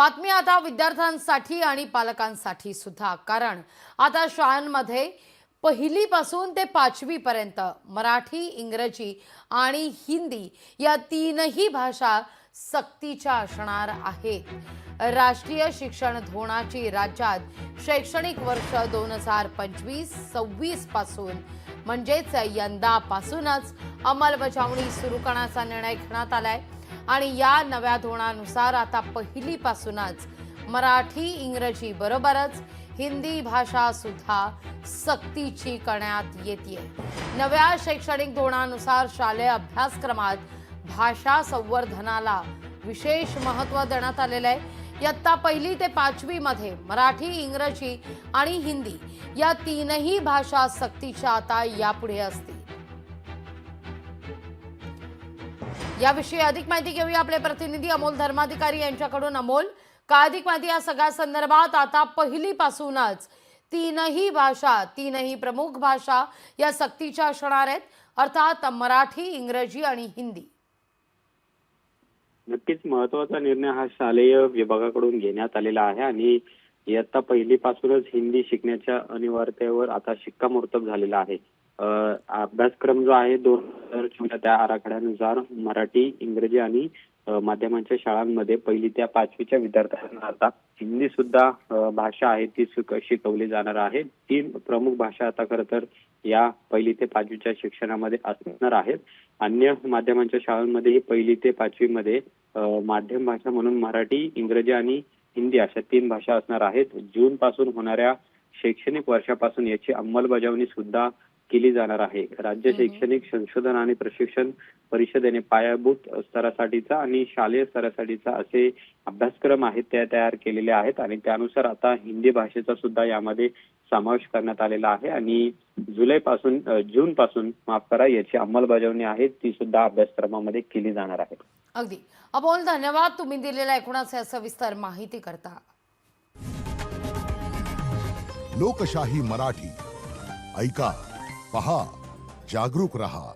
बातमी आता विद्यार्थ्यांसाठी आणि पालकांसाठी सुद्धा, कारण आता शाळांमध्ये पहिलीपासून ते 5वी पर्यंत मराठी, इंग्रजी आणि हिंदी या तीनही भाषा सक्तीच्या असणार आहेत। राष्ट्रीय शिक्षण धोरणाची राज्यात शैक्षणिक वर्ष 2025-26 पासून म्हणजेच यंदापासूनच अंमलबजावणी सुरू करण्याचा निर्णय घेण्यात आलाय आणि या नव्या धोरणानुसार आता पहिलीपासूनच मराठी, इंग्रजी बरोबरच हिंदी भाषा सुद्धा सक्तीची करण्यात येते। नव्या शैक्षणिक धोरणानुसार शालेय अभ्यासक्रमात भाषा संवर्धनाला विशेष महत्त्व देण्यात आलेले आहे। इयत्ता 1ली ते 5वी मध्ये मराठी, इंग्रजी आणि हिंदी या तीनही भाषा सक्तीच्या आता यापुढे असतील। याविषयी अधिक माहिती घेऊया आपले प्रतिनिधी अमोल धर्माधिकारी यांच्याकडून। अमोल, काय अधिक माहिती या सगळ्या संदर्भात? आता पहिलीपासूनच तीनही भाषा, तीनही प्रमुख भाषा या सक्तीच्या असणार आहेत, अर्थात मराठी, इंग्रजी आणि हिंदी। नक्कीच महत्त्वाचा निर्णय हा शालेय विभागाकडून घेण्यात आलेला आहे आणि इयत्ता 1ली पासूनच हिंदी शिकण्याच्या अनिवार्यतेवर आता शिक्कामोर्तब झालेला आहे। अभ्यासक्रम जो आहे 2024 त्या आराखड्यानुसार मराठी, इंग्रजी आणि माध्यमांच्या शाळांमध्ये 1ली ते 5वीच्या विद्यार्थ्यांना आता हिंदी सुद्धा भाषा आहे ती शिकवली जाणार आहे। 3 प्रमुख भाषा आता खरं तर या 1ली ते 5वीच्या शिक्षणामध्ये असणार आहेत। अन्य माध्यमांच्या शाळांमध्ये 1ली ते 5वी मध्ये माध्यम भाषा म्हणून मराठी, इंग्रजी आणि हिंदी अशा 3 भाषा असणार आहेत। जून पासून होणाऱ्या शैक्षणिक वर्षापासून याची अंमलबजावणी सुद्धा केली जाणार आहे। राज्य शैक्षणिक संशोधन आणि प्रशिक्षण परिषदेने पायाभूत स्तरासाठीचा आणि शालेय स्तरासाठीचा असे अभ्यासक्रम आहेत ते तयार केलेले आहेत आणि त्यानुसार आता हिंदी भाषेचा सुद्धा यामध्ये समावेश करण्यात आलेला आहे आणि जून पासून याची अंमलबजावणी आहे ती सुद्धा अभ्यासक्रमामध्ये केली जाणार आहे। अगदी अमोल, धन्यवाद तुम्ही दिलेल्या एकूणच सविस्तर माहिती करता। लोकशाही मराठी ऐका, पहा, जागरूक रहा।